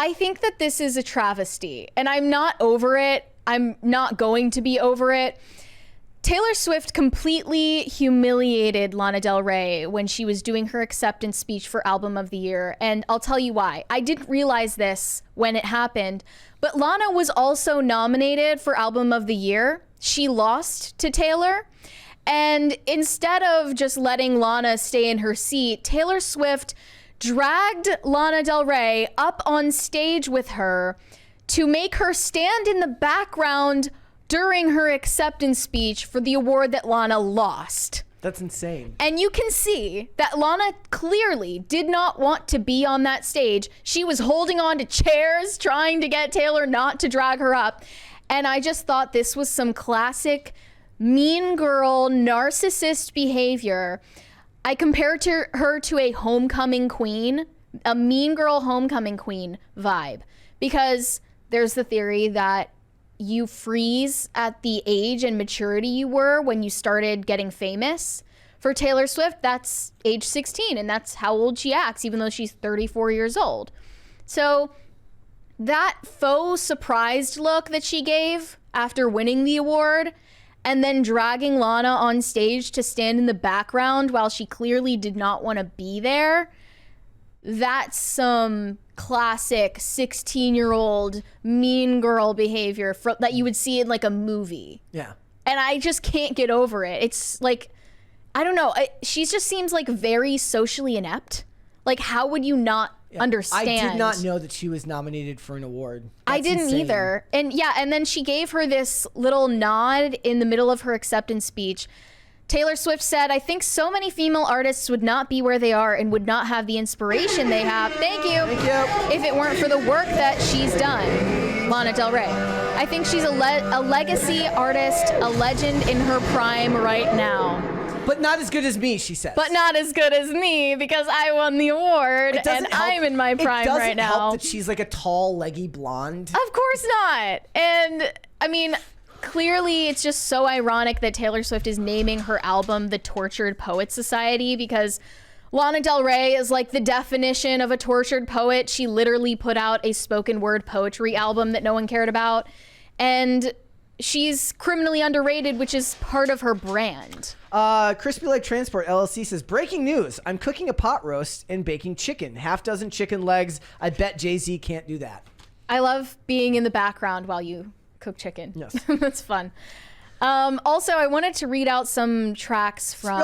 I think that this is a travesty, and I'm not over it. I'm not going to be over it. Taylor Swift completely humiliated Lana Del Rey when she was doing her acceptance speech for Album of the Year, and I'll tell you why. I didn't realize this when it happened, but Lana was also nominated for Album of the Year. She lost to Taylor, and instead of just letting Lana stay in her seat, Taylor Swift dragged Lana Del Rey up on stage with her to make her stand in the background during her acceptance speech for the award that Lana lost. That's insane. And you can see that Lana clearly did not want to be on that stage. She was holding on to chairs, trying to get Taylor not to drag her up. And I just thought this was some classic mean girl, narcissist behavior. I compared her to a homecoming queen, a mean girl homecoming queen vibe, because there's the theory that you freeze at the age and maturity you were when you started getting famous. For Taylor Swift, that's age 16, and that's how old she acts, even though she's 34 years old. So that faux surprised look that she gave after winning the award, and then dragging Lana on stage to stand in the background while she clearly did not want to be there, that's some classic 16-year-old mean girl behavior that you would see in like a movie. Yeah. And I just can't get over it. It's like, I don't know. She just seems like very socially inept. Like, how would you not understand? I did not know that she was nominated for an award. That's I didn't insane. either. And yeah, and then she gave her this little nod in the middle of her acceptance speech. Taylor Swift said, "I think so many female artists would not be where they are and would not have the inspiration they have." Thank you. Thank you. If it weren't for the work that she's done. Lana Del Rey. I think she's a legacy artist, a legend in her prime right now. But not as good as me, she says. But not as good as me, because I won the award and I'm in my prime right now. It doesn't help that she's like a tall, leggy blonde. Of course not. And I mean, clearly it's just so ironic that Taylor Swift is naming her album The Tortured Poet Society, because Lana Del Rey is like the definition of a tortured poet. She literally put out a spoken word poetry album that no one cared about. And she's criminally underrated, which is part of her brand. Crispy Leg Transport LLC says, breaking news. I'm cooking a pot roast and baking chicken. Half dozen chicken legs. I bet Jay-Z can't do that. I love being in the background while you cook chicken. Yes. That's fun. Also, I wanted to read out some tracks from...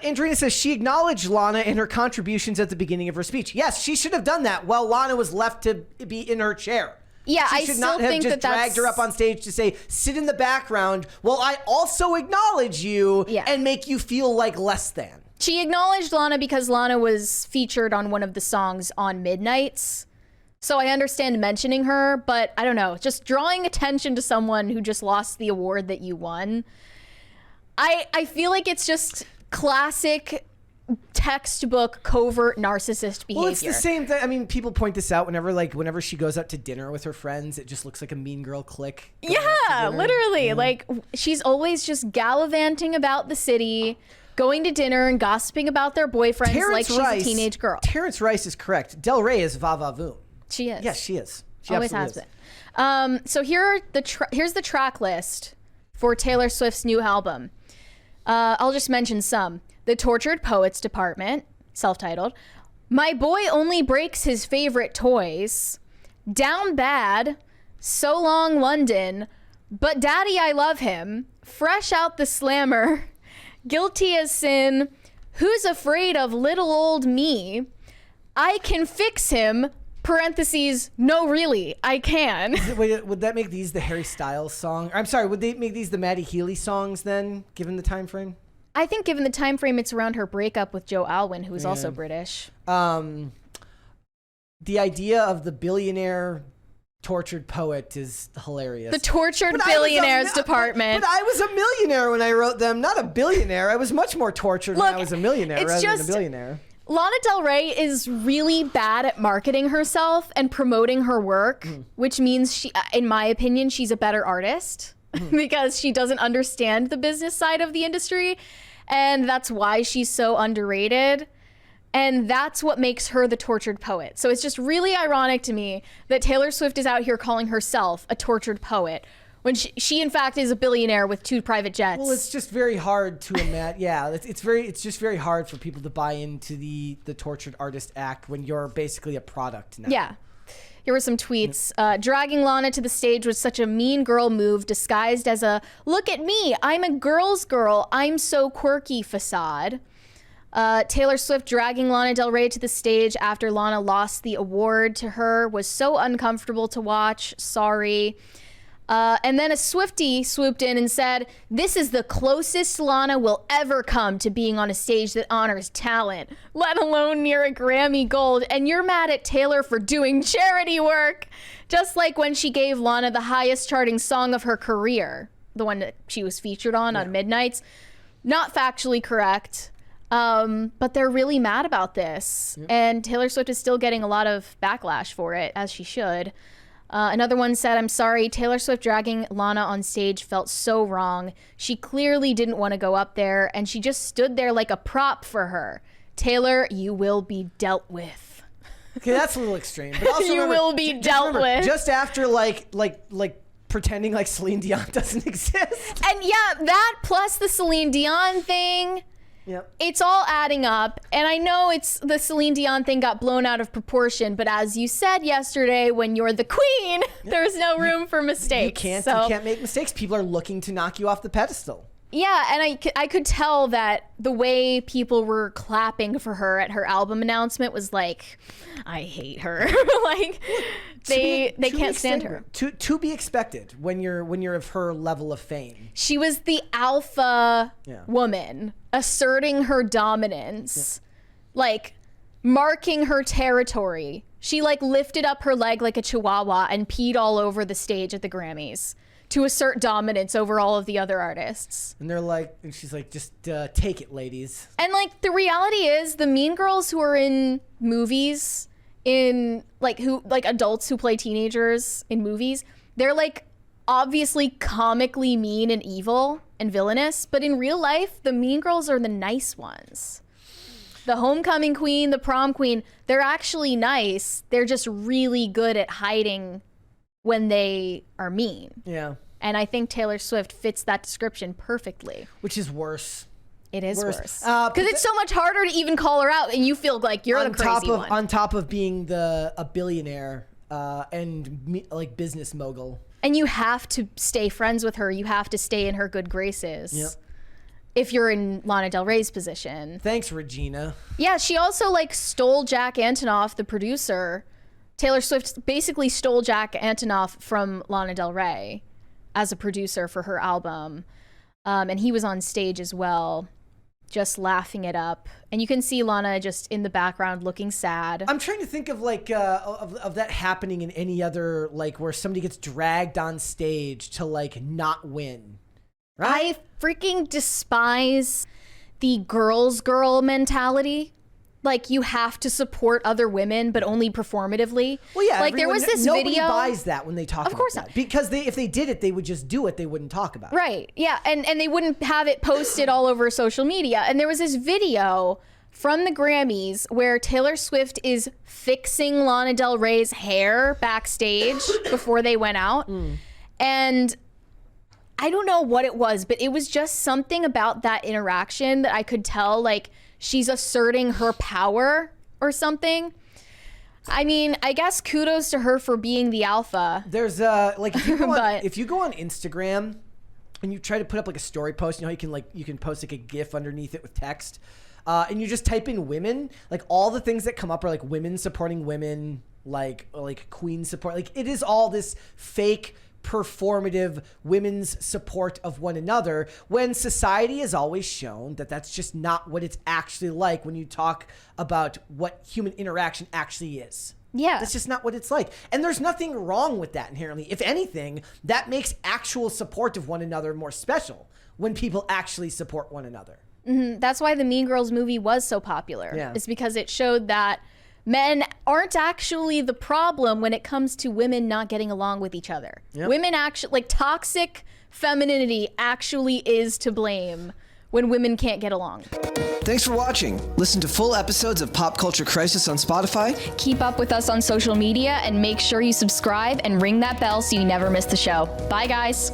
Andrina says she acknowledged Lana in her contributions at the beginning of her speech. Yes, she should have done that while Lana was left to be in her chair. Yeah, she I should still not have think just that dragged her up on stage to say, sit in the background while I also acknowledge you and make you feel like less than. She acknowledged Lana because Lana was featured on one of the songs on Midnights. So I understand mentioning her, but I don't know, just drawing attention to someone who just lost the award that you won. I feel like it's just classic textbook covert narcissist behavior. Well, it's the same thing. I mean, people point this out whenever she goes out to dinner with her friends, it just looks like a mean girl clique. Yeah, literally. Like, she's always just gallivanting about the city, going to dinner and gossiping about their boyfriends like she's a teenage girl. Terrence Rice is correct. Del Rey is va-va-voom. She is. Yes, she is. She always has been. So here's the track list for Taylor Swift's new album. I'll just mention some. The Tortured Poets Department, self-titled. My Boy Only Breaks His Favorite Toys. Down Bad. So Long London. But Daddy I Love Him. Fresh Out the Slammer. Guilty as Sin. Who's Afraid of Little Old Me? I Can Fix Him. Parentheses, no really, I can. Would that make these the Harry Styles song? I'm sorry, would they make these the Maddie Healy songs then, given the time frame? I think given the time frame, it's around her breakup with Joe Alwyn, who is also British. The idea of the billionaire tortured poet is hilarious. The Tortured Billionaires Department. But I was a millionaire when I wrote them, not a billionaire. I was much more tortured when I was a millionaire rather than a billionaire. Lana Del Rey is really bad at marketing herself and promoting her work, which means she, in my opinion, she's a better artist because she doesn't understand the business side of the industry. And that's why she's so underrated. And that's what makes her the tortured poet. So it's just really ironic to me that Taylor Swift is out here calling herself a tortured poet when she in fact is a billionaire with 2 private jets. Well, it's just very hard to imagine. Yeah, it's just very hard for people to buy into the tortured artist act when you're basically a product now. Yeah. Here were some tweets. Dragging Lana to the stage was such a mean girl move disguised as a look at me, I'm a girl's girl, I'm so quirky facade. Taylor Swift dragging Lana Del Rey to the stage after Lana lost the award to her was so uncomfortable to watch. Sorry. And then a Swiftie swooped in and said, this is the closest Lana will ever come to being on a stage that honors talent, let alone near a Grammy Gold. And you're mad at Taylor for doing charity work. Just like when she gave Lana the highest charting song of her career, the one that she was featured on Midnights. Not factually correct. But they're really mad about this. Yep. And Taylor Swift is still getting a lot of backlash for it, as she should. Another one said, I'm sorry, Taylor Swift dragging Lana on stage felt so wrong. She clearly didn't want to go up there, and she just stood there like a prop for her. Taylor, you will be dealt with. Okay, that's a little extreme. But also you will be dealt with. Just after like pretending like Celine Dion doesn't exist. And yeah, that plus the Celine Dion thing. Yep. It's all adding up, and I know it's the Celine Dion thing got blown out of proportion, but as you said yesterday, when you're the queen, there's no room for mistakes. You can't make mistakes. People are looking to knock you off the pedestal. Yeah, and I could tell that the way people were clapping for her at her album announcement was like, I hate her. Like they can't stand her. To be expected when you're of her level of fame. She was the alpha woman, asserting her dominance, like marking her territory. She like lifted up her leg like a chihuahua and peed all over the stage at the Grammys to assert dominance over all of the other artists. And they're like, and she's like, just take it, ladies. And like the reality is, the mean girls who are in movies, in like adults who play teenagers in movies, they're like obviously comically mean and evil and villainous, but in real life, the mean girls are the nice ones. The homecoming queen, the prom queen, they're actually nice. They're just really good at hiding when they are mean. Yeah. And I think Taylor Swift fits that description perfectly. Which is worse. It is worse. Because it's so much harder to even call her out, and you feel like you're the crazy one. On top of being a billionaire and like business mogul. And you have to stay friends with her. You have to stay in her good graces. Yep. If you're in Lana Del Rey's position. Thanks, Regina. Yeah, she also like stole Jack Antonoff, the producer. Taylor Swift basically stole Jack Antonoff from Lana Del Rey as a producer for her album. And he was on stage as well, just laughing it up. And you can see Lana just in the background looking sad. I'm trying to think of like of that happening in any other, like where somebody gets dragged on stage to like not win. Right? I freaking despise the girl's girl mentality. Like, you have to support other women, but only performatively. Well, yeah. Like, there was this nobody video. Nobody buys that when they talk about that. Of course not. Because if they did it, they would just do it. They wouldn't talk about it. Right. Yeah. And they wouldn't have it posted all over social media. And there was this video from the Grammys where Taylor Swift is fixing Lana Del Rey's hair backstage before they went out. And I don't know what it was, but it was just something about that interaction that I could tell, like, she's asserting her power or something. I mean, I guess kudos to her for being the alpha. There's like if you go on Instagram and you try to put up like a story post, you know, you can post like a GIF underneath it with text, and you just type in women, like all the things that come up are like women supporting women, like queen support. Like it is all this fake performative women's support of one another, when society has always shown that that's just not what it's actually like when you talk about what human interaction actually is. Yeah. That's just not what it's like. And there's nothing wrong with that inherently. If anything, that makes actual support of one another more special when people actually support one another. Mm-hmm. That's why the Mean Girls movie was so popular. Yeah. It's because it showed that men aren't actually the problem when it comes to women not getting along with each other. Yep. Women actually, like, toxic femininity actually is to blame when women can't get along. Thanks for watching. Listen to full episodes of Pop Culture Crisis on Spotify. Keep up with us on social media and make sure you subscribe and ring that bell so you never miss the show. Bye, guys.